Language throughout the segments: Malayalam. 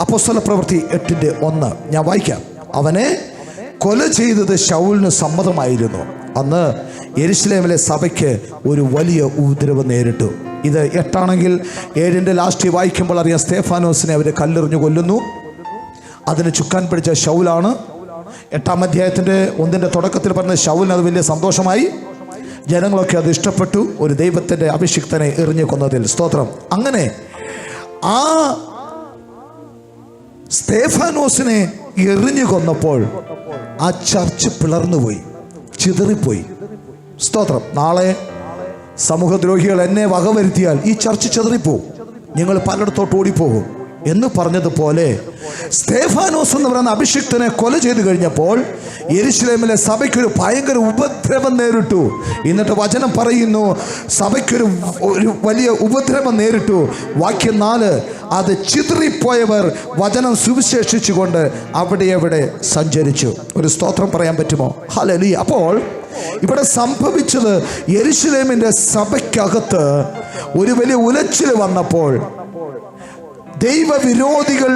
അപ്പോസ്തലപ്രവൃത്തി 8:1 ഞാൻ വായിക്കാം. അവനെ കൊല ചെയ്തത് ശൗലിന് സമ്മതമായിരുന്നു. അന്ന് യെരുശലേമിലെ സഭയ്ക്ക് ഒരു വലിയ ഉപദ്രവം നേരിട്ടു. ഇത് 8 7 ലാസ്റ്റ് വായിക്കുമ്പോൾ അറിയാം, സ്തേഫാനോസിനെ അവർ കല്ലെറിഞ്ഞു കൊല്ലുന്നു. അതിന് ചുക്കാൻ പിടിച്ച ശൗലാണ്. 8 അധ്യായത്തിൻ്റെ 1 തുടക്കത്തിൽ പറഞ്ഞ ശൗലിന് അത് വലിയ സന്തോഷമായി. ജനങ്ങളൊക്കെ അത് ഇഷ്ടപ്പെട്ടു, ഒരു ദൈവത്തിൻ്റെ അഭിഷിക്തനെ എറിഞ്ഞു കൊന്നതിൽ. സ്തോത്രം. അങ്ങനെ ആ സ്തേഫാനോസിനെ എറിഞ്ഞു കൊന്നപ്പോൾ ആ ചർച്ച് പിളർന്നുപോയി, ചിതറിപ്പോയി. സ്തോത്രം. നാളെ സമൂഹദ്രോഹികൾ എന്നെ വകവരുത്തിയാൽ ഈ ചർച്ച് ചിതറിപ്പോവും, നിങ്ങൾ പലയിടത്തോട്ട് ഓടിപ്പോകും എന്ന് പറഞ്ഞതുപോലെ സ്തേഫാനോസ് എന്ന് പറയുന്ന അഭിഷിക്തനെ കൊല ചെയ്തു കഴിഞ്ഞപ്പോൾ യെരുശലേമിലെ സഭയ്ക്കൊരു ഭയങ്കര ഉപദ്രവം നേരിട്ടു. എന്നിട്ട് വചനം പറയുന്നു, സഭയ്ക്കൊരു വലിയ ഉപദ്രവം നേരിട്ടു. വാക്യം 4, അത് ചിതറിപ്പോയവർ വചനം സുവിശേഷിച്ചുകൊണ്ട് അവിടെ സഞ്ചരിച്ചു. ഒരു സ്തോത്രം പറയാൻ പറ്റുമോ? ഹല്ലേലൂയ. അപ്പോൾ ഇവിടെ സംഭവിച്ചത്, യെരുശലേമിൻ്റെ സഭയ്ക്കകത്ത് ഒരു വലിയ ഉലച്ചിൽ വന്നപ്പോൾ ദൈവവിരോധികൾ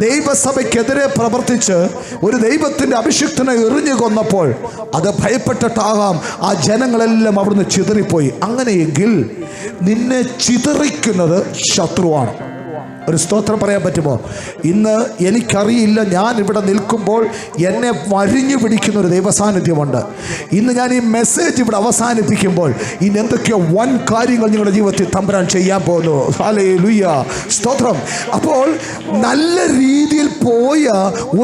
ദൈവസഭയ്ക്കെതിരെ പ്രവർത്തിച്ച് ഒരു ദൈവത്തിൻ്റെ അഭിഷിക്തനെ എറിഞ്ഞു കൊന്നപ്പോൾ അത് ഭയപ്പെട്ടിട്ടാകാം ആ ജനങ്ങളെല്ലാം അവിടുന്ന് ചിതറിപ്പോയി. അങ്ങനെയെങ്കിൽ നിന്നെ ചിതറിക്കുന്നത് ശത്രുവാണ്. ഒരു സ്തോത്രം പറയാൻ പറ്റുമോ? ഇന്ന് എനിക്കറിയില്ല, ഞാൻ ഇവിടെ നിൽക്കുമ്പോൾ എന്നെ വരിഞ്ഞു പിടിക്കുന്ന ഒരു ദൈവസാന്നിധ്യമുണ്ട്. ഇന്ന് ഞാൻ ഈ മെസ്സേജ് ഇവിടെ അവസാനിപ്പിക്കുമ്പോൾ ഇനി എന്തൊക്കെയോ വൻ കാര്യങ്ങൾ നിങ്ങളുടെ ജീവിതത്തിൽ തമ്പുരാൻ ചെയ്യാൻ പോകുന്നു. ഹല്ലേലൂയ. സ്തോത്രം. അപ്പോൾ നല്ല രീതിയിൽ പോയ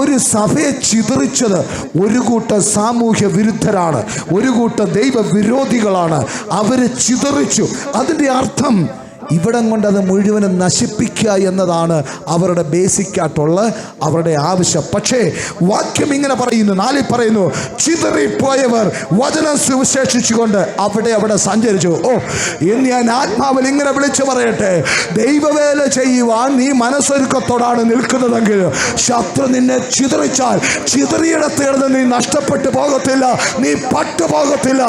ഒരു സഭയെ ചിതറിച്ചത് ഒരു കൂട്ടം സാമൂഹ്യ വിരുദ്ധരാണ്, ഒരു കൂട്ടം ദൈവവിരോധികളാണ്. അവരെ ചിതറിച്ചു. അതിൻ്റെ അർത്ഥം ഇവിടം കൊണ്ട് അത് മുഴുവനും നശിപ്പിക്കുക എന്നതാണ് അവരുടെ ബേസിക്കായിട്ടുള്ള അവരുടെ ആവശ്യം. പക്ഷേ വാക്യം ഇങ്ങനെ പറയുന്നു, 4 പറയുന്നു, ചിതറിപ്പോയവർ വചനം സുവിശേഷിച്ചുകൊണ്ട് അവിടെ സഞ്ചരിച്ചു. ഇന്ന് ഞാൻ ആത്മാവിൽ ഇങ്ങനെ വിളിച്ചു പറയട്ടെ, ദൈവവേല ചെയ്യുവാൻ നീ മനസ്സൊരുക്കത്തോടാണ് നിൽക്കുന്നതെങ്കിൽ ശത്രു നിന്നെ ചിതറിച്ചാൽ ചിതറിയിടത്ത് കിടന്ന് നീ നഷ്ടപ്പെട്ടു പോകത്തില്ല, നീ പട്ടുപോകത്തില്ല.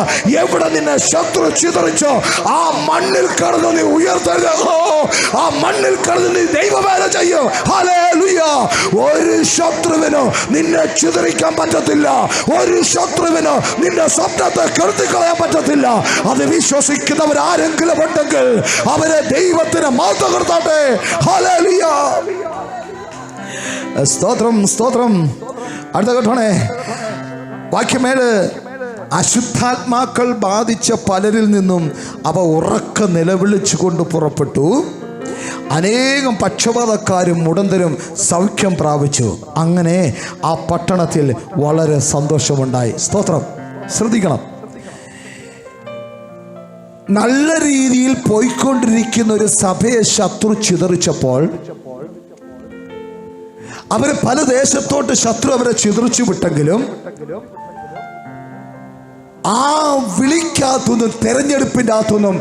എവിടെ നിന്നെ ശത്രു ചിതറിച്ചോ ആ മണ്ണിൽ കിടന്ന് നീ ഉയർത്ത, ആ മണ്ണിൽ കിടന്ന് നീ ദൈവവേല ചെയ്യും. ഹല്ലേലൂയ. ഒരു ശത്രുവിനോ നിന്നെ ചിതറിക്കാൻ പറ്റത്തില്ല, ഒരു ശത്രുവിനോ നിന്റെ സ്വപ്നത്തെ കെടുത്തിക്കളയാൻ പറ്റത്തില്ല. അത് വിശ്വസിക്കുന്നവർ ആരെങ്കിലും ഉണ്ടെങ്കിൽ അവരെ ദൈവത്തിന് മഹത്വം കൊടുത്താട്ടെ. ഹല്ലേലൂയ. സ്തോത്രം, സ്തോത്രം. അടുത്ത കേട്ടോണേ, വാക്യം 7, അശുദ്ധാത്മാക്കൾ ബാധിച്ച പലരിൽ നിന്നും അവ ഉറക്ക നിലവിളിച്ചുകൊണ്ട് പുറപ്പെട്ടു. അനേകം പക്ഷപാതക്കാരും മുടന്തരും സൗഖ്യം പ്രാപിച്ചു. അങ്ങനെ ആ പട്ടണത്തിൽ വളരെ സന്തോഷമുണ്ടായി. സ്തോത്രം. ശ്രദ്ധിക്കണം, നല്ല രീതിയിൽ പോയിക്കൊണ്ടിരിക്കുന്ന ഒരു സഭയെ ശത്രു ചിതറിച്ചപ്പോൾ അവര് പല ദേശത്തോട്ട് ശത്രു അവരെ ചിതറിച്ചു വിട്ടെങ്കിലും ആ വിളിക്കകത്തുനിന്നും തെരഞ്ഞെടുപ്പിൻ്റെ അകത്തുനിന്നും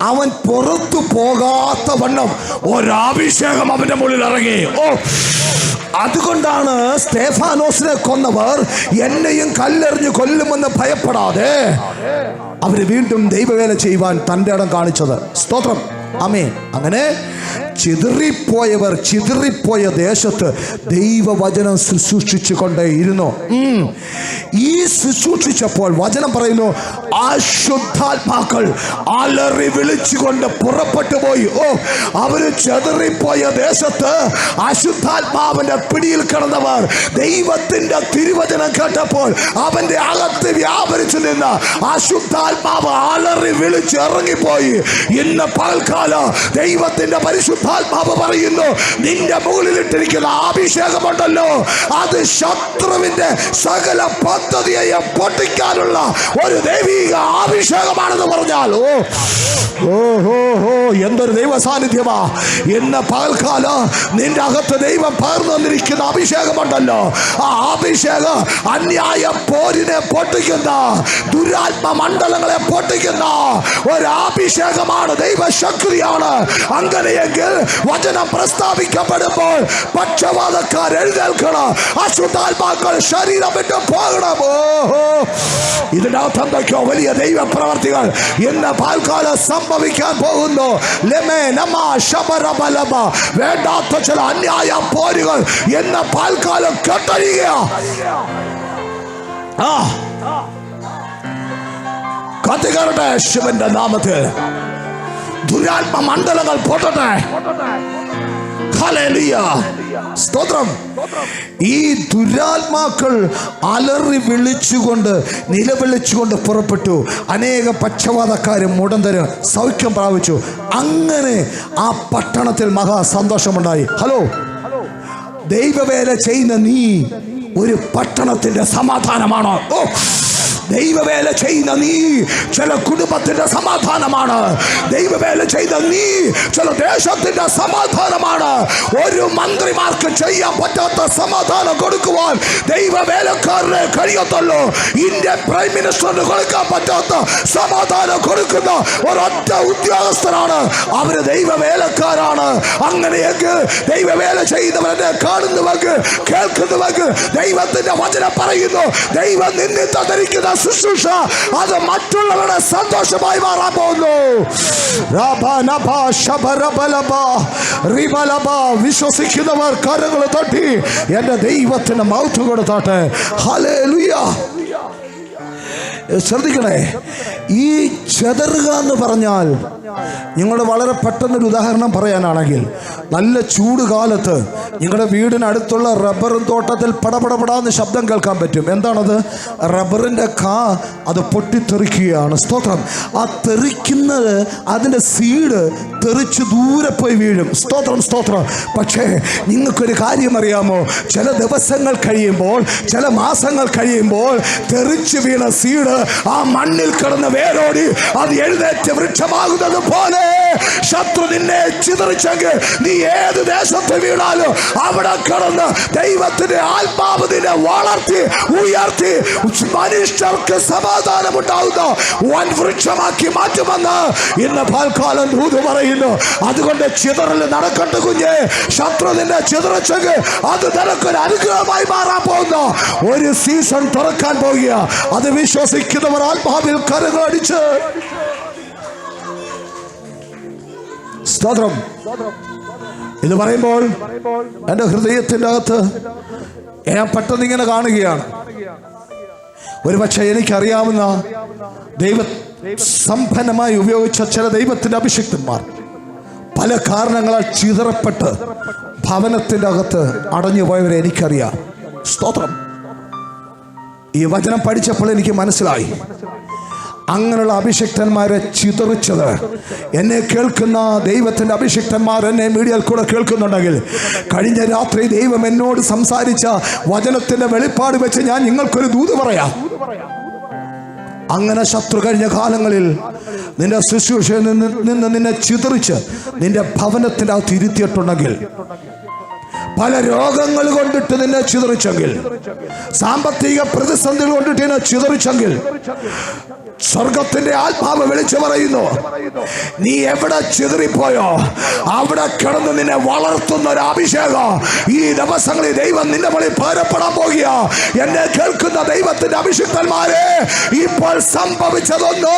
അവൻ പുറത്തു പോകാത്ത വണ്ണം ഒരഭിഷേകം അവന്റെ മുകളിൽ ഇറങ്ങി. അതുകൊണ്ടാണ് സ്തേഫാനോസിനെ കൊന്നവർ എന്നെയും കല്ലെറിഞ്ഞ് കൊല്ലുമെന്ന് ഭയപ്പെടാതെ അവര് വീണ്ടും ദൈവവേല ചെയ്യുവാൻ തൻ്റെ ഇടം കാണിച്ചത്. സ്തോത്രം. ആമേൻ. അങ്ങനെ ചിതറിപ്പോയ ദേശത്ത് ദൈവവചനം ശുശ്രൂഷിച്ചു കൊണ്ടേയിരുന്നു. ഈ ശുശ്രൂഷിച്ചപ്പോൾ വചനം പറയുന്നു, അശുദ്ധാത്മാക്കൾ അലറി വിളിച്ചുകൊണ്ട് പുറപ്പെട്ടു പോയി. അവര് ചിതറിപ്പോയ ദേശത്ത് അശുദ്ധാത്മാവിന്റെ പിടിയിൽ കിടന്നവർ ദൈവത്തിന്റെ തിരുവചനം കേട്ടപ്പോൾ അവന്റെ അകത്ത് വ്യാപരിച്ചു നിന്ന അശുദ്ധാത്മാവ് അലറി വിളിച്ച് ഇറങ്ങിപ്പോയി. ഇന്ന് പകൽക്കാലം ദൈവത്തിന്റെ പരിശുദ്ധാത്മാവ് പറയുന്നു, നിന്റെ മുകളിലിട്ടിരിക്കുന്ന അഭിഷേകമുണ്ടല്ലോ, അത് ശത്രുവിന്റെ സകല പദ്ധതിയെ പൊട്ടിക്കാനുള്ള ഒരു ദൈവിക അഭിഷേകമാണെന്ന് പറഞ്ഞാൽ എന്തൊരു ദൈവ സാന്നിധ്യമാ. ഇന്ന് പകൽക്കാലം നിന്റെ അകത്ത് ദൈവം പകർന്നു വന്നിരിക്കുന്ന അഭിഷേകമുണ്ടല്ലോ, ആ അഭിഷേകം അന്യായ പോരിനെ പൊട്ടിക്കുന്ന, ദുരാത്മ മണ്ഡലങ്ങളെ പൊട്ടിക്കുന്ന ഒരു അഭിഷേകമാണ്, ദൈവശക്തി പദ്ധതിയാണ്. അങ്ങനെയെങ്കിൽ വചനം പ്രസ്താവിക്കപ്പെടുമ്പോൾ പക്ഷപാതക്കാർ എഴുന്നേൽക്കണം, അശുദ്ധാത്മാക്കൾ ശരീരം വിട്ട് പോകണം. ഇതിനകത്ത് എന്തൊക്കെയോ വലിയ ദൈവ പ്രവർത്തികൾ ഇന്ന് പാൽക്കാലം സംഭവിക്കാൻ പോകുന്നു. വേണ്ടാത്ത ചില അന്യായ പോരുകൾ ഇന്ന് പാൽക്കാലം കെട്ടഴിയുക. കത്തികരട്ടെ ശിവന്റെ നാമത്തിൽ. ദുരാത്മ മണ്ഡലങ്ങൾ പൊട്ടട്ടെ. ഹല്ലേലൂയ, സ്തോത്രം. ഈ ദുരാത്മാക്കൾ അലറി വിളിച്ചുകൊണ്ട് നിലവിളിച്ചുകൊണ്ട് പുറപ്പെട്ടു. അനേക പക്ഷപാതക്കാരും മുടന്തരും സൗഖ്യം പ്രാപിച്ചു. അങ്ങനെ ആ പട്ടണത്തിൽ മഹാ സന്തോഷമുണ്ടായി. ഹലോ, ദൈവവേല ചെയ്യുന്ന നീ ഒരു പട്ടണത്തിന്റെ സമാധാനമാണോ? ദൈവവേല ചെയ്യുന്ന നീ ചില കുടുംബത്തിന്റെ സമാധാനമാണ്. ദൈവവേല ചെയ്ത നീ ചില ദേശത്തിന്റെ സമാധാനമാണ്. ഒരു മന്ത്രിമാർക്ക് ചെയ്യാൻ പറ്റാത്ത സമാധാനം കൊടുക്കുവാൻ ദൈവവേലക്കാരനെ കഴിയത്തുള്ളൂ. ഇന്ത്യൻ പ്രൈം മിനിസ്റ്ററിന് കൊടുക്കാൻ പറ്റാത്ത സമാധാനം കൊടുക്കുന്ന ഒരൊറ്റ ഉദ്യോഗസ്ഥരാണ്. അവര് ദൈവവേലക്കാരാണ്. അങ്ങനെയെങ്കിൽ ദൈവവേല ചെയ്യുന്നവരെ കാണുന്നുവെങ്കിൽ കേൾക്കുന്നുവെങ്കിൽ ദൈവത്തിന്റെ വചനം പറയുന്നു, ദൈവം നിന്നിൽ തന്നിരിക്കുന്ന ശുശ്രൂഷ അത് മറ്റുള്ളവരുടെ സന്തോഷമായി മാറാൻ പോകുന്നു. വിശ്വസിക്കുന്നവർ കരങ്ങൾ തട്ടി എന്റെ ദൈവത്തിന് മൗത്ത് കൊടുത്താട്ടെ. ഹല്ലേലൂയ. ശ്രദ്ധിക്കണേ, ഈ ചെതറുക എന്ന് പറഞ്ഞാൽ നിങ്ങളുടെ വളരെ പെട്ടെന്നൊരു ഉദാഹരണം പറയാനാണെങ്കിൽ, നല്ല ചൂട് കാലത്ത് നിങ്ങളുടെ വീടിനടുത്തുള്ള റബ്ബറും തോട്ടത്തിൽ പടപടപടാന്ന് ശബ്ദം കേൾക്കാൻ പറ്റും. എന്താണത്? റബ്ബറിൻ്റെ അത് പൊട്ടിത്തെറിക്കുകയാണ്. സ്തോത്രം. ആ തെറിക്കുന്നത് അതിൻ്റെ സീഡ് തെറിച്ച് ദൂരെ പോയി വീഴും. സ്തോത്രം, സ്തോത്രം. പക്ഷേ നിങ്ങൾക്കൊരു കാര്യം അറിയാമോ? ചില ദിവസങ്ങൾ കഴിയുമ്പോൾ, ചില മാസങ്ങൾ കഴിയുമ്പോൾ തെറിച്ച് വീണ സീഡ് ആ മണ്ണിൽ കിടന്ന് വേരോടി അത് എഴുന്നേറ്റ് വൃക്ഷമാകുന്നത് പോലെ ശത്രു നിന്നെ ചിതറിച്ചെങ്കിൽ നീ ഏത് ദേശത്ത് വീണാലും അവിടെ കിടന്ന് ദൈവത്തിന്റെ ആത്മാവ് നിന്നെ വളർത്തി ഉയർത്തി മനുഷ്യർക്ക് സമാധാനം ഉണ്ടാവുന്ന വൻ വൃക്ഷമാക്കി മാറ്റുമെന്ന് ഇന്ന് പാൽക്കാലം ദൂത് പറയുന്നു. അതുകൊണ്ട് ചിതറൽ നടക്കട്ടെ കുഞ്ഞെ. ശത്രു നിന്നെ ചിതറിച്ചെങ്കിൽ അത് നിനക്കൊരു അനുഗ്രഹമായി മാറാൻ പോകുന്ന ഒരു സീസൺ തുറക്കാൻ പോകുക. അത് വിശ്വസിക്കുന്നവർ ആത്മാവിൽ കരങ്ങളടിച്ച് സ്തോത്രം. ഇത് പറയുമ്പോൾ എൻ്റെ ഹൃദയത്തിൻ്റെ അകത്ത് ഞാൻ പെട്ടെന്ന് ഇങ്ങനെ കാണുകയാണ്. ഒരു പക്ഷേ എനിക്കറിയാവുന്ന ദൈവ സമ്പന്നമായി ഉപയോഗിച്ച ചില ദൈവത്തിൻ്റെ അഭിഷിക്തന്മാർ പല കാരണങ്ങളാൽ ചിതറപ്പെട്ട് ഭവനത്തിൻ്റെ അകത്ത് അടഞ്ഞു പോയവരെ എനിക്കറിയാം. സ്തോത്രം. ഈ വചനം പഠിച്ചപ്പോൾ എനിക്ക് മനസ്സിലായി, അങ്ങനെയുള്ള അഭിഷിക്തന്മാരെ ചിതറിച്ചത് എന്നെ കേൾക്കുന്ന ദൈവത്തിൻ്റെ അഭിഷിക്തന്മാർ എന്നെ മീഡിയയിൽ കൂടെ കേൾക്കുന്നുണ്ടെങ്കിൽ, കഴിഞ്ഞ രാത്രി ദൈവം എന്നോട് സംസാരിച്ച വചനത്തിൻ്റെ വെളിപ്പാട് വെച്ച് ഞാൻ നിങ്ങൾക്കൊരു ദൂത് പറയാം. അങ്ങനെ ശത്രു കഴിഞ്ഞ കാലങ്ങളിൽ നിന്റെ ശുശ്രൂഷയിൽ നിന്ന് നിന്നെ ചിതറിച്ച് നിന്റെ ഭവനത്തിൻ്റെ അകത്ത് ഇരുത്തിയിട്ടുണ്ടെങ്കിൽ, പല രോഗങ്ങൾ കൊണ്ടിട്ട് നിന്നെ ചിതറിച്ചെങ്കിൽ, സാമ്പത്തിക പ്രതിസന്ധികൾ കൊണ്ടിട്ട് നിന്നെ ചിതറിച്ചെങ്കിൽ, സ്വർഗത്തിന്റെ ആത്മാവ് വിളിച്ചു പറയുന്നു, നീ എവിടെ ചിതറിപ്പോയോ അവിടെ കിടന്ന് നിന്നെ വളർത്തുന്ന ഒരു അഭിഷേകം ഈ ദിവസങ്ങളിൽ ദൈവം നിന്റെ വഴി പകരപ്പെടാൻ പോകുക. എന്നെ കേൾക്കുന്ന ദൈവത്തിന്റെ അഭിഷിക്തന്മാരെ, ഇപ്പോൾ സംഭവിച്ചതൊന്ന്,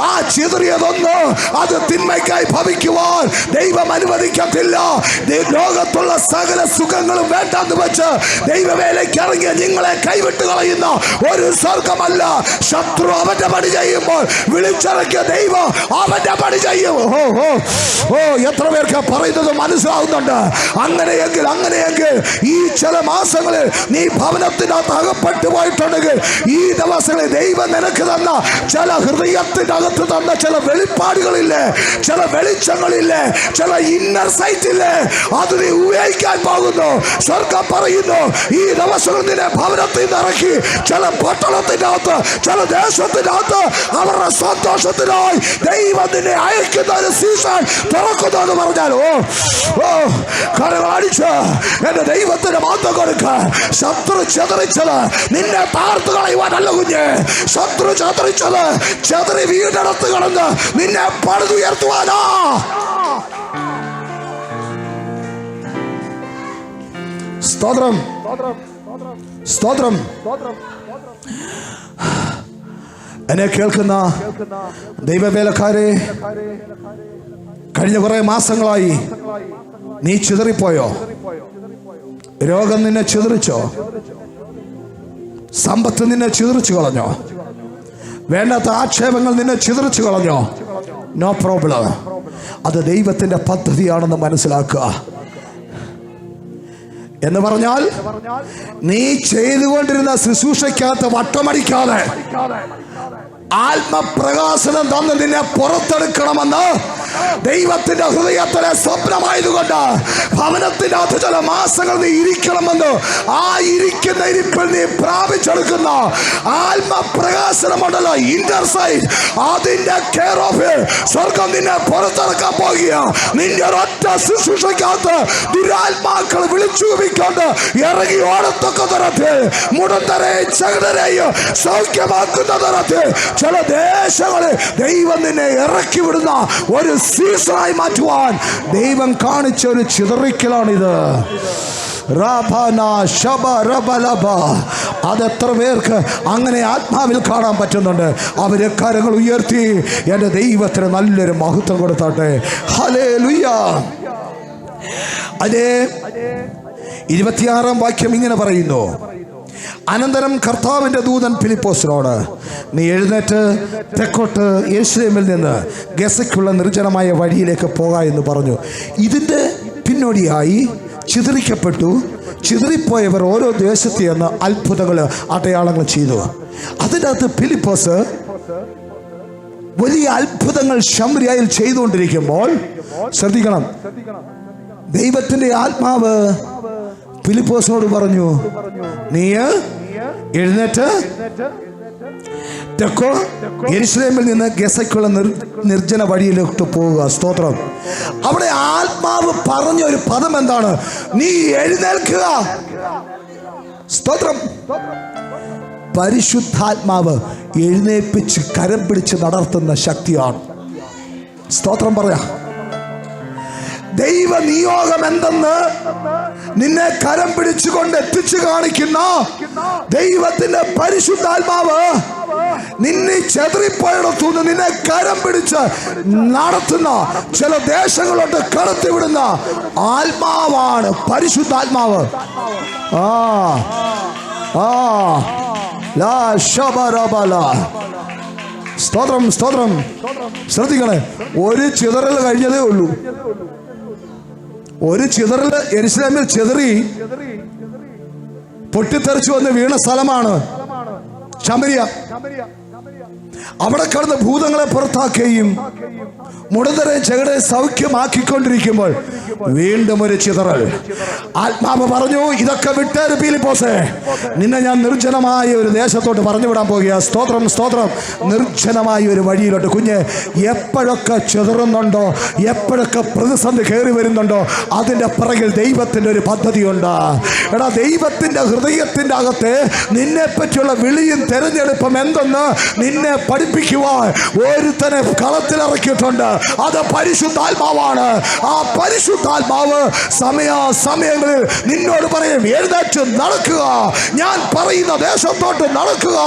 ആ ചിതറിയതൊന്ന്, അത് തിന്മയ്ക്കായി ഭവിക്കുവാൻ ദൈവം അനുവദിക്കത്തില്ല. ലോകത്തുള്ള സകല സുഖങ്ങളും വേണ്ടെന്ന് വെച്ച് ദൈവവേലയ്ക്ക് ഇറങ്ങിയ നിങ്ങളെ കൈവിട്ട് കളയുന്ന ഒരു സ്വർഗമല്ല. ശത്രു അവന്റെ പണി ചെയ്യുമ്പോൾ വിളിച്ചിറക്കിയ ദൈവം അവന്റെ പണി ചെയ്യും. എത്ര പേർക്ക് പറയുന്നത് മനസ്സിലാവുന്നുണ്ട്? അങ്ങനെയെങ്കിൽ ഈ ചില മാസങ്ങളിൽ നീ ഭവനത്തിനകത്ത് അകപ്പെട്ടു പോയിട്ടുണ്ടെങ്കിൽ, ഈ ദിവസങ്ങളിൽ ദൈവം നിനക്ക് തന്ന ചില ഹൃദയത്തിന്റെ അകത്ത് തന്ന ചില വെളിപ്പാടുകളില്ലേ, ചില വെളിച്ചങ്ങളില്ലേ, ചില ഇന്നർ സൈറ്റില്ലേ, അത് നീ ഉപയോഗിക്കാൻ പോകുന്നു. സ്വർഗം പറയുന്നു, ഈ ദിവസങ്ങളിൽ നിന്നെ ഭവനത്തിൽ നിന്ന് ഇറക്കി ചില പട്ടണത്തിന്റെ അകത്ത്, ചില ദേശത്തിന്റെ അകത്ത് അവരുടെ സന്തോഷത്തിനായി ദൈവം നിന്നെ അയക്കുന്ന ഒരു സീസൺ തുറക്കുന്നു എന്ന് പറഞ്ഞാൽ, കരകളടിച്ച് എന്റെ ദൈവത്തിന് മാത്രം കൊടുക്ക. ശത്രു ചെതറിച്ചത് നിന്നെ താർത്തു കളയുവാനല്ല കുഞ്ഞ്. ശത്രു ചെതറിച്ചത് ചെതറി വീണ്ടെടുത്ത് കളഞ്ഞ് നിന്നെ പണിതുയർത്തുവാനാ. സ്തോത്രം, സ്തോത്രം. എന്നെ കേൾക്കുന്ന ദൈവവേലക്കാരെ, കഴിഞ്ഞ കുറെ മാസങ്ങളായി നീ ചിതറിപ്പോയോ? രോഗം നിന്നെ ചിതറിച്ചോ? സമ്പത്ത് നിന്നെ ചിതറിച്ചു കളഞ്ഞോ? വേണ്ടാത്ത ആക്ഷേപങ്ങൾ നിന്നെ ചിതറിച്ചു കളഞ്ഞോ? No problem. അത് ദൈവത്തിന്റെ പദ്ധതിയാണെന്ന് മനസ്സിലാക്കുക. എന്ന് പറഞ്ഞാൽ നീ ചെയ്തുകൊണ്ടിരുന്ന ശുശ്രൂഷയ്ക്കകത്ത് വട്ടമടിക്കാതെ ആത്മപ്രകാശനം തന്ന് നിന്നെ പുറത്തെടുക്കണമെന്ന് ദൈവത്തിന്റെ ഹൃദയത്തിലെ സ്വപ്നമായതുകൊണ്ട് ഭവനത്തിന്റെ അകത്ത് ചില മാസങ്ങൾ നീ ഇരിക്കണമെന്ന് ആ ഇരിക്കുന്ന ഇരിപ്പിൽ നീ പ്രാപിച്ചെടുക്കുന്ന ആത്മപ്രകാശനമുണ്ടല്ലോ, ഇന്റർസൈഡ്, അതിന്റെ കെയർ ഓഫ് സ്വർഗം നിന്നെ പുറത്തിറക്കാൻ പോകുക. നിന്റെ ഒരൊറ്റ ശുശ്രൂഷയ്ക്കകത്ത് ദുരാത്മാക്കൾ വിളിച്ചു കൊണ്ട് ഇറങ്ങി ഓടത്തൊക്കെ തരത്തിൽ മുടന്തരെയും ചകടരെയും സൗഖ്യമാക്കുന്ന തരത്തിൽ ചില ദേശങ്ങളിൽ ദൈവം നിന്നെ ഇറക്കി വിടുന്ന ഒരു സീസണായി മാറ്റുവാൻ ദൈവം കാണിച്ച ഒരു ചിതറിക്കലാണിത്. അതെത്ര പേർക്ക് അങ്ങനെ ആത്മാവിൽ കാണാൻ പറ്റുന്നുണ്ട്? അവരെ കരങ്ങൾ ഉയർത്തി എൻ്റെ ദൈവത്തിന് നല്ലൊരു മഹത്വം കൊടുത്താട്ടെ. ഹല്ലേലൂയ. അതേ 26-ാം വാക്യം ഇങ്ങനെ പറയുന്നു: അനന്തരം കർത്താവിന്റെ ദൂതൻ ഫിലിപ്പോസിനോട്, നീ എഴുന്നേറ്റ് തെക്കോട്ട് യെരൂശലേമിൽ നിന്ന് ഗസയ്ക്കുള്ള നിർജ്ജനമായ വഴിയിലേക്ക് പോക എന്ന് പറഞ്ഞു. ഇതിന്റെ പിന്നോടിയായി ചിതറിപ്പോയവർ ഓരോ ദേശത്ത് എന്ന് അത്ഭുതങ്ങൾ, അടയാളങ്ങൾ ചെയ്തു. അതിൻ്റെ അകത്ത് ഫിലിപ്പോസ് വലിയ അത്ഭുതങ്ങൾ ശമരിയയിൽ ചെയ്തുകൊണ്ടിരിക്കുമ്പോൾ ശ്രദ്ധിക്കണം, ദൈവത്തിന്റെ ആത്മാവ് ഫിലിപ്പോസിനോട് പറഞ്ഞു, നീ എഴുന്നേറ്റ് തെക്കോ യെരൂശലേമിൽ നിന്ന് ഗസയ്ക്കുള്ള നിർജ്ജന വഴിയിലോട്ട് പോവുക. സ്തോത്രം. അവിടെ ആത്മാവ് പറഞ്ഞ ഒരു പദം എന്താണ്? നീ എഴുന്നേൽക്കുക. സ്തോത്രം. പരിശുദ്ധാത്മാവ് എഴുന്നേൽപ്പിച്ച് കരം പിടിച്ച് നടത്തുന്ന ശക്തിയാണ്. സ്തോത്രം പറയാം. ദൈവ നിയോഗം എന്തെന്ന് നിന്നെ കരം പിടിച്ചുകൊണ്ട് എത്തിച്ചു കാണിക്കുന്ന ദൈവത്തിന്റെ പരിശുദ്ധാത്മാവ് നിന്നെ ചെതറിപ്പോയിടത്തുനിന്ന് നിന്നെ കരം പിടിച്ച് നടത്തുന്ന ചില ദേശങ്ങളുണ്ട്, കടത്തിവിടുന്ന ആത്മാവാണ് പരിശുദ്ധാത്മാവ്. സ്തോത്രം, സ്തോത്രം. ശ്രദ്ധിക്കണേ, ഒരു ചിതറൽ കഴിഞ്ഞതേ ഉള്ളൂ. ഒരു ചിതറൽ യെരൂശലേമിൽ ചിതറി പൊട്ടിത്തെറിച്ചു വന്ന് വീണ സ്ഥലമാണ് ശമരിയ. അവിടെ കടന്ന് ഭൂതങ്ങളെ പുറത്താക്കുകയും മുടന്തരെ ചെകടെ സൗഖ്യമാക്കിക്കൊണ്ടിരിക്കുമ്പോൾ വീണ്ടും ഒരു ചിതറൽ. ആത്മാവ് പറഞ്ഞു, ഇതൊക്കെ വിട്ടേര് ഫിലിപ്പോസേ, നിന്നെ ഞാൻ നിർജ്ജനമായ ഒരു ദേശത്തോട്ട് പറഞ്ഞു വിടാൻ പോകുക. സ്തോത്രം, സ്തോത്രം. നിർജ്ജനമായ ഒരു വഴിയിലോട്ട്. കുഞ്ഞ്, എപ്പോഴൊക്കെ ചിതറുന്നുണ്ടോ, എപ്പോഴൊക്കെ പ്രതിസന്ധി കയറി വരുന്നുണ്ടോ, അതിൻ്റെ പിറകിൽ ദൈവത്തിൻ്റെ ഒരു പദ്ധതിയുണ്ട്. എടാ, ദൈവത്തിൻ്റെ ഹൃദയത്തിൻ്റെ അകത്ത് നിന്നെ പറ്റിയുള്ള വിളിയും തെരഞ്ഞെടുപ്പും എന്തെന്ന് നിന്നെ പഠിപ്പിക്കുവാൻ ഒരുത്തനെ കളത്തിലിറക്കിയിട്ടുണ്ട്. അത് പരിശുദ്ധാത്മാവാണ്. ആ പരിശുദ്ധാത്മാവ് സമയങ്ങളിൽ നിന്നോട് പറയും, എഴുന്നേറ്റ് നടക്കുക, ഞാൻ പറയുന്ന ദേശത്തോട്ട് നടക്കുക.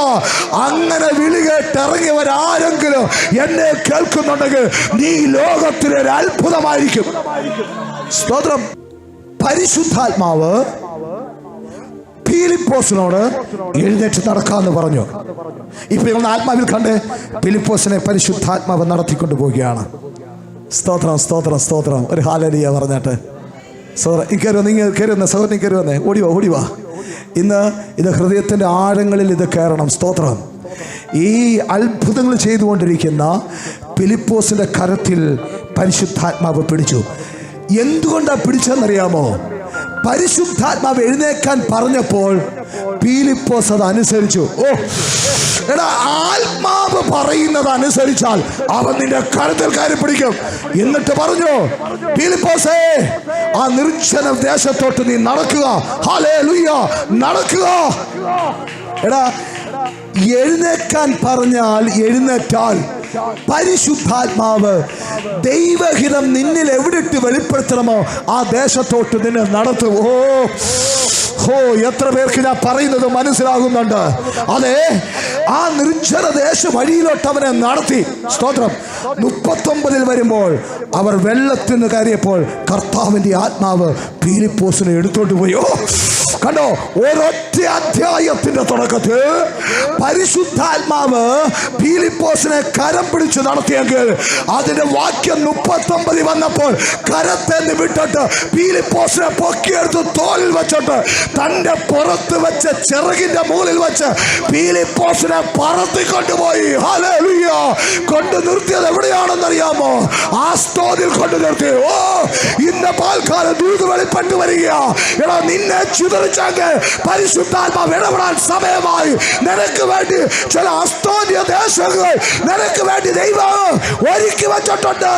അങ്ങനെ വിളി കേട്ടിറങ്ങിയവരാരെങ്കിലും എന്നെ കേൾക്കുന്നുണ്ടെങ്കിൽ നീ ലോകത്തിലൊരു അത്ഭുതമായിരിക്കും. സ്തോത്രം. പരിശുദ്ധാത്മാവ് ഫിലിപ്പോസിനോട് എഴുന്നേറ്റ് നടക്കാമെന്ന് പറഞ്ഞു. ഇപ്പൊ ഞങ്ങൾ ആത്മാവിൽ കണ്ട് ഫിലിപ്പോസിനെ പരിശുദ്ധാത്മാവ് നടത്തിക്കൊണ്ടു പോവുകയാണ്. സ്തോത്രം, സ്തോത്രം, സ്തോത്രം. ഒരു ഹല്ലേലൂയ പറഞ്ഞിട്ട് കയറുവന്നേ സഹോദരൻ, കയറുവന്നേ, ഓടിവാ. ഇന്ന് ഇത് ഹൃദയത്തിന്റെ ആഴങ്ങളിൽ ഇത് കയറണം. സ്തോത്രം. ഈ അത്ഭുതങ്ങൾ ചെയ്തുകൊണ്ടിരിക്കുന്ന ഫിലിപ്പോസിന്റെ കരത്തിൽ പരിശുദ്ധാത്മാവ് പിടിച്ചു. എന്തുകൊണ്ടാ പിടിച്ചെന്നറിയാമോ? പരിശുദ്ധാത്മാവ് എഴുന്നേക്കാൻ പറഞ്ഞപ്പോൾ ഫിലിപ്പോസ് അത് അനുസരിച്ചു. എടാ, ആത്മാവ് പറയുന്നത് അനുസരിച്ചാൽ അവൻ നിന്റെ കരുത്തിൽ കയറി പിടിക്കും. എന്നിട്ട് പറഞ്ഞു, ഫിലിപ്പോസേ, ആ നിർജ്ജന ദേശത്തോട്ട് നീ നടക്കുക. ഹല്ലേലൂയ, നടക്കുക. എടാ, എഴുന്നേക്കാൻ പറഞ്ഞാൽ എഴുന്നേറ്റാൽ പരിശുദ്ധാത്മാവ് ദൈവഹിതം നിന്നിൽ എവിടിട്ട് വെളിപ്പെടുത്തണമോ ആ ദേശത്തോട്ട് നിന്നെ നടത്തും. ഹോ, എത്ര പേർക്ക് ഞാൻ പറയുന്നത് മനസ്സിലാകുന്നുണ്ട്? അതെ, ആ നിർജ്ജന ദേശ വഴിയിലോട്ട് അവനെ നടത്തി. സ്തോത്രം. 39 വരുമ്പോൾ അവർ വെള്ളത്തിൽ നിന്ന് കയറിയപ്പോൾ കർത്താവിന്റെ ആത്മാവ് ഫിലിപ്പോസിനെ എടുത്തോണ്ട് പോയി. കണ്ടോ, ഒരൊറ്റ അധ്യായത്തിന്റെ തുടക്കത്തിൽ പരിശുദ്ധാത്മാവ് ഫിലിപ്പോസിനെ കരം പിടിച്ചു നടത്തിയെങ്കിൽ അതിന്റെ വാക്യം 39 വന്നപ്പോൾ കരത്തെ വിട്ടിട്ട് ഫിലിപ്പോസിനെ പൊക്കിയെടുത്ത് തോളിൽ വെച്ചിട്ട് തന്റെ പുറത്ത് വെച്ച് ചിറകിന്റെ മുകളിൽ വെച്ച് ഫിലിപ്പോസിനെ പറത്തിക്കൊണ്ടുപോയി. ഹല്ലേലൂയ. കൊണ്ട് നിർത്തിയത് എവിടെയാണെന്നറിയാമോ? ആസ്തോദിൽ കൊണ്ട് നിർത്തി. ഓ, ഇന്ന് പാൽക്കാലം ദൂത് വെളിപ്പെട്ടു വരിക. എടാ, നിന്നെ ചിതറിച്ചെങ്കിൽ പരിശുദ്ധാത്മാവ് ഇടപെടാൻ സമയമായി. നിനക്ക് വേണ്ടി ചില അസ്തോദ്യ ദേശങ്ങൾ നിനക്ക് വേണ്ടി ദൈവം ഒരുക്കി വെച്ചിട്ടുണ്ട്.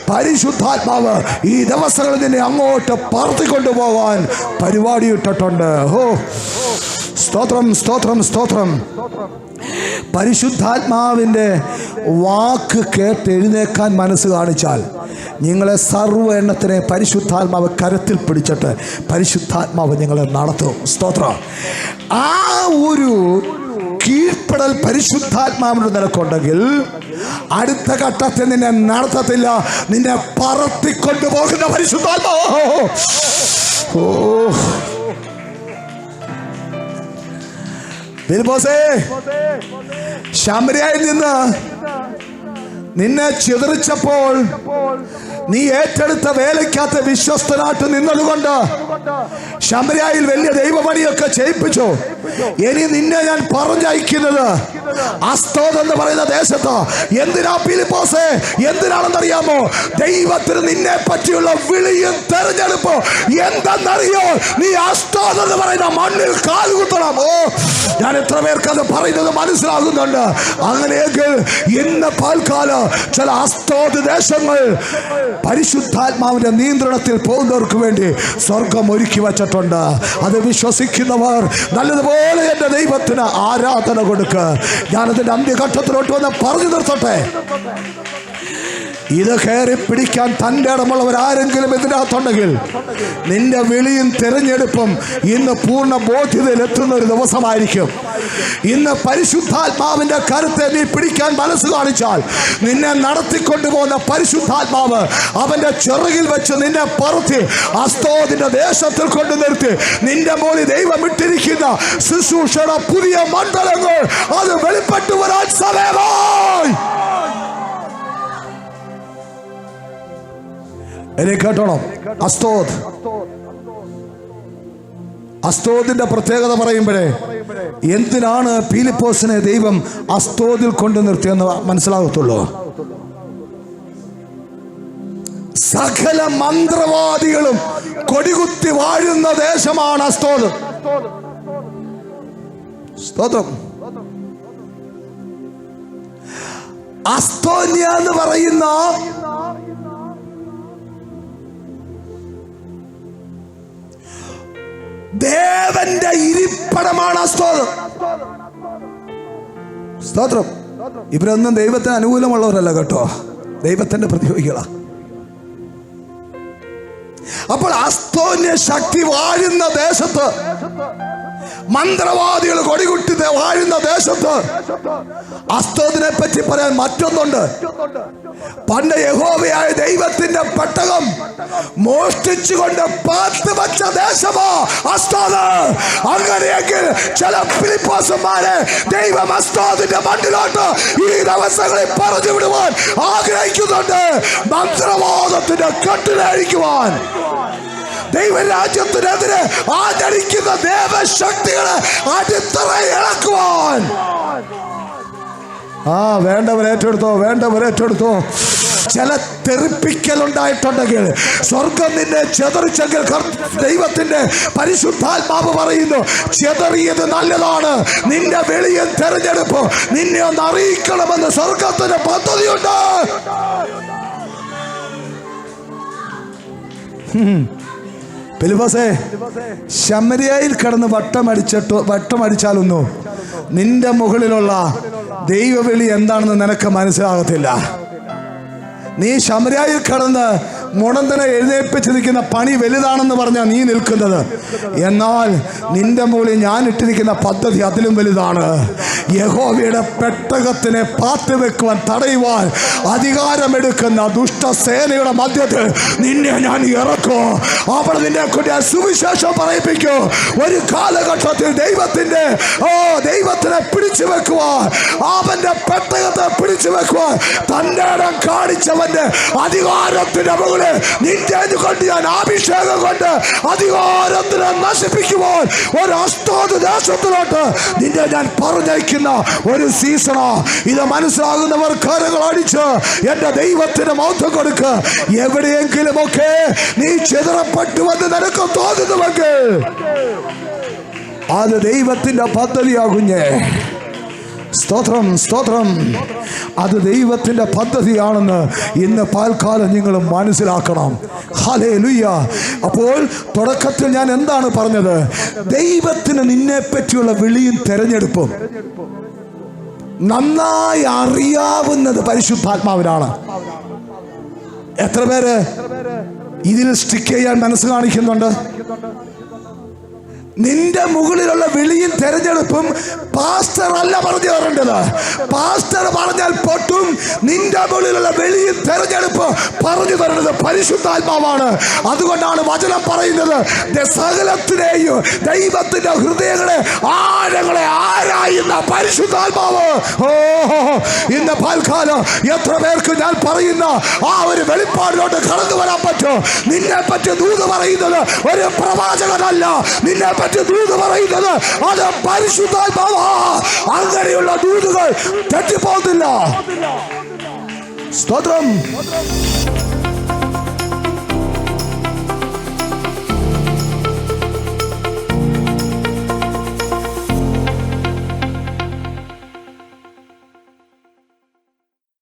പരിശുദ്ധാത്മാവ് ഈ ദിവസങ്ങളിൽ നിന്നെ അങ്ങോട്ട് പറത്തിക്കൊണ്ടുപോകാൻ പരിപാടി ഇട്ടിട്ടുണ്ട്. ഓ, സ്തോത്രം, സ്തോത്രം, സ്തോത്രം. പരിശുദ്ധാത്മാവിൻ്റെ വാക്ക് കേട്ട് എഴുന്നേക്കാൻ മനസ്സ് കാണിച്ചാൽ നിങ്ങളെ സർവ്വ എണ്ണത്തിനെ പരിശുദ്ധാത്മാവ് കരത്തിൽ പിടിച്ചിട്ട് പരിശുദ്ധാത്മാവ് നിങ്ങളെ നടത്തും. സ്തോത്രം. ആ ഒരു കീഴ്പ്പെടൽ പരിശുദ്ധാത്മാവിന് നിനക്കുണ്ടെങ്കിൽ അടുത്ത ഘട്ടത്തിൽ നിന്നെ നടത്തത്തില്ല, നിന്നെ പറത്തിക്കൊണ്ടുപോകുന്ന പരിശുദ്ധാത്മാവ്. ഓ, ഫിലിപ്പോസേ, ശമര്യയിൽ നിന്ന് നിന്നെ ചിതറിച്ചപ്പോൾ നീ ഏറ്റെടുത്ത വേലയ്ക്കകത്ത് വിശ്വസ്തനായിട്ട് നിന്നതുകൊണ്ട് ശമര്യയിൽ വലിയ ദൈവപണിയൊക്കെ ചെയ്യിപ്പിച്ചു. ഇനി നിന്നെ ഞാൻ പറഞ്ഞയക്കുന്നത് അസ്തോദ് എന്ന് പറയുന്ന ദേശത്ത്. എന്തിനാ ഫിലിപ്പോസേ? എന്തിനാണെന്നറിയാമോ? ദൈവത്തിന് നിന്നെ പറ്റിയുള്ള വിളിയും തെരഞ്ഞെടുപ്പ് എന്തെന്നറിയോ? നീ അസ്തോദ് എന്ന് പറയുന്ന മണ്ണിൽ കാലുകുത്തണം. ഓ, ഞാൻ എത്ര പേർക്ക് അത് പറയുന്നത് മനസ്സിലാകുന്നുണ്ട്? അങ്ങനെയെങ്കിൽ ഇന്ന് പാൽക്കാലം ചില അസ്തോദ് ദേശങ്ങൾ പരിശുദ്ധാത്മാവിന്റെ നിയന്ത്രണത്തിൽ പോകുന്നവർക്ക് വേണ്ടി സ്വർഗം ഒരുക്കി വച്ചിട്ടുണ്ട്. അത് വിശ്വസിക്കുന്നവർ നല്ലതുപോലെ എന്റെ ദൈവത്തിന് ആരാധന കൊടുക്കുക. ഞാനതിന്റെ അന്ത്യഘട്ടത്തിലോട്ട് വന്ന് പറഞ്ഞു നിർത്തട്ടെ. ഇത് കയറി പിടിക്കാൻ തൻ്റെ ഇടമുള്ളവരാരെങ്കിലും ഇതിനകത്തുണ്ടെങ്കിൽ നിന്റെ വിളിയും തിരഞ്ഞെടുപ്പും ഇന്ന് പൂർണ്ണ ബോധ്യതയിൽ എത്തുന്ന ഒരു ദിവസമായിരിക്കും. ഇന്ന് പരിശുദ്ധാത്മാവിന്റെ കരുത്തെ നീ പിടിക്കാൻ മനസ്സ് കാണിച്ചാൽ നിന്നെ നടത്തിക്കൊണ്ടുപോകുന്ന പരിശുദ്ധാത്മാവ് അവന്റെ ചിറകിൽ വെച്ച് നിന്നെ പറത്തി അസ്തോദിന്റെ ദേശത്തിൽ കൊണ്ടു നിർത്തി നിന്റെ മോളിൽ ദൈവം ഇട്ടിരിക്കുന്ന ശുശ്രൂഷയുടെ പുതിയ മണ്ഡലങ്ങൾ അത് വെളിപ്പെട്ടു വരാൻ സമയമായി. എന്നെ കേട്ടോണം. അസ്തോദിന്റെ പ്രത്യേകത പറയുമ്പോഴേ എന്തിനാണ് ഫിലിപ്പോസിനെ ദൈവം അസ്തോദിൽ കൊണ്ടു നിർത്തിയെന്ന് മനസ്സിലാകത്തുള്ളൂ. സകല മന്ത്രവാദികളും കൊടികുത്തി വാഴുന്ന ദേശമാണ് അസ്തോദ്. സ്തോത്രം. അസ്തോന്യ എന്ന് പറയുന്ന ദേവന്റെ ഇരിപ്പിടമാണ് അസ്തോദ്. സ്തോത്രം. ഇവരൊന്നും ദൈവത്തിന് അനുകൂലമുള്ളവരല്ല കേട്ടോ, ദൈവത്തിന്റെ പ്രതിയോഗികളാ. അപ്പോൾ അസ്തോന്യ ശക്തി വാഴുന്ന ദേശത്ത്, മന്ത്രവാദികൾ കൊടികുട്ടി വാഴുന്ന ദേശത്ത് അസ്തോദിനെ പറ്റി പറയാൻ മറ്റൊന്നുണ്ട്. പണ്ട് യഹോവയായ ദൈവത്തിന്റെ പെട്ടകം മോഷ്ടിച്ചുകൊണ്ട് പാത്ത് വച്ച ദേശമോ അസ്തോദ്. അങ്ങനെയെങ്കിൽ ചില ഫിലിപ്പോസുമാരെ ദൈവം അസ്തോദിന്റെ മണ്ണിലോട്ട് ഈ ദിവസങ്ങളിൽ പറഞ്ഞു വിടുവാൻ ആഗ്രഹിക്കുന്നുണ്ട്. മന്ത്രവാദത്തിന്റെ കെട്ടിലഴിക്കുവാൻ, ദൈവരാജ്യത്തിനെതിരെ ആചരിക്കുന്ന ദേവശക്തികളെ അടിത്തറ ഇളക്കുവാൻ. വേണ്ടവരേറ്റെടുത്തോ, വേണ്ടവരേറ്റെടുത്തോ. ചില തെറിപ്പിക്കൽ ഉണ്ടായിട്ടുണ്ടെങ്കിൽ, സ്വർഗം നിന്നെ ചെതറിച്ചെങ്കിൽ ദൈവത്തിന്റെ പരിശുദ്ധാത്മാവ് പറയുന്നു ചെതറിയത് നല്ലതാണ്. നിന്റെ വെളിയും തെരഞ്ഞെടുപ്പ് നിന്നെ ഒന്ന് അറിയിക്കണമെന്ന് സ്വർഗത്തിന്റെ പദ്ധതിയുണ്ട്. ഫിലിപ്പോസേ, ശമര്യയിൽ കിടന്ന് വട്ടമടിച്ചാലൊന്നും നിന്റെ മുകളിലുള്ള ദൈവവിളി എന്താണെന്ന് നിനക്ക് മനസ്സിലാകത്തില്ല. നീ ശമര്യയിൽ കിടന്ന് മുടന്തനെ എഴുന്നേൽപ്പിച്ചിരിക്കുന്ന പണി വലുതാണെന്ന് പറഞ്ഞാൽ നീ നിൽക്കുന്നത്. എന്നാൽ നിന്റെ മുകളിൽ ഞാൻ ഇട്ടിരിക്കുന്ന പദ്ധതി അതിലും വലുതാണ്. യഹോവയുടെ പെട്ടകത്തിനെ പാത്തുവെക്കുവാൻ തടയുവാൻ അധികാരമെടുക്കുന്ന ദുഷ്ടസേനയുടെ മധ്യത്തിൽ നിന്നെ ഞാൻ ഇറക്കും. അവിടെ നിന്നെ കൊണ്ട് ഞാൻ സുവിശേഷം പറയിപ്പിക്കും. ഒരു കാലഘട്ടത്തിൽ ദൈവത്തിനെ പിടിച്ചു വെക്കുവാൻ, അവന്റെ പെട്ടകത്തെ പിടിച്ചു വെക്കുവാൻ തന്റെ ഇടം കാണിച്ചവന്റെ അധികാരത്തിന്റെ മുകളിൽ നിന്റെ കൊണ്ട് ഞാൻ അഭിഷേകം കൊണ്ട് അധികാരത്തിനെ നശിപ്പിക്കുവാൻ ഒരു അസ്തോദ് ദേശത്തിലോട്ട് നിന്നെ ഞാൻ പറഞ്ഞയക്കുന്ന ഒരു സീസണാ ഇത്. മനസ്സിലാകുന്നവർ കരങ്ങൾ അടിച്ച് എന്റെ ദൈവത്തിന് മൗത്വം കൊടുക്ക്. എവിടെയെങ്കിലുമൊക്കെ നീ ചിതറപ്പെട്ടുവെന്ന് നിനക്ക് തോന്നുന്നുവെങ്കിൽ അത് ദൈവത്തിന്റെ പദ്ധതിയാകുഞ്ഞേ. സ്തോത്രം, സ്തോത്രം. അത് ദൈവത്തിന്റെ പദ്ധതിയാണെന്ന് ഇന്ന് പാൽക്കാലം നിങ്ങൾ മനസ്സിലാക്കണം. ഹല്ലേലൂയ. അപ്പോൾ തുടക്കത്തിൽ ഞാൻ എന്താണ് പറഞ്ഞത്? ദൈവത്തിന് നിന്നെ പറ്റിയുള്ള വിളിയും തെരഞ്ഞെടുപ്പും നന്നായി അറിയാവുന്നത് പരിശുദ്ധാത്മാവിനാണ്. എത്ര പേര് ഇതിൽ സ്റ്റിക്ക് ചെയ്യാൻ മനസ്സ് കാണിക്കുന്നുണ്ട്? നിന്റെ മുകളിലുള്ള വിളിയും തെരഞ്ഞെടുപ്പും പാസ്റ്റർ അല്ല പറഞ്ഞു തരേണ്ടത്. പാസ്റ്റർ പറഞ്ഞാൽ പൊട്ടും. നിന്റെ മുകളിലുള്ള വിളിയും തെരഞ്ഞെടുപ്പ് പറഞ്ഞു തരേണ്ടത് പരിശുദ്ധാത്മാവാണ്. അതുകൊണ്ടാണ് വചനം പറയുന്നത്, സകലത്തിനെയും ദൈവത്തിന്റെ ഹൃദയങ്ങളെ ആഴങ്ങളെ ആരായുന്ന പരിശുദ്ധാത്മാവ്. ഇന്ന് പാൽക്കാലം എത്ര പേർക്ക് ഞാൻ പറയുന്ന ആ ഒരു വെളിപ്പാടിലോട്ട് കടന്നു വരാൻ പറ്റും? നിന്നെ പറ്റി ദൂത് പറയുന്നത് ഒരു പ്രവാചകനല്ല, നിന്നെ ദൂത് പറയുന്നത് അത് പരിശുദ്ധാത്മാവാ. അങ്ങനെയുള്ള ദൂതുകൾ തെറ്റിപ്പോകുന്നില്ല. സ്തോത്രം.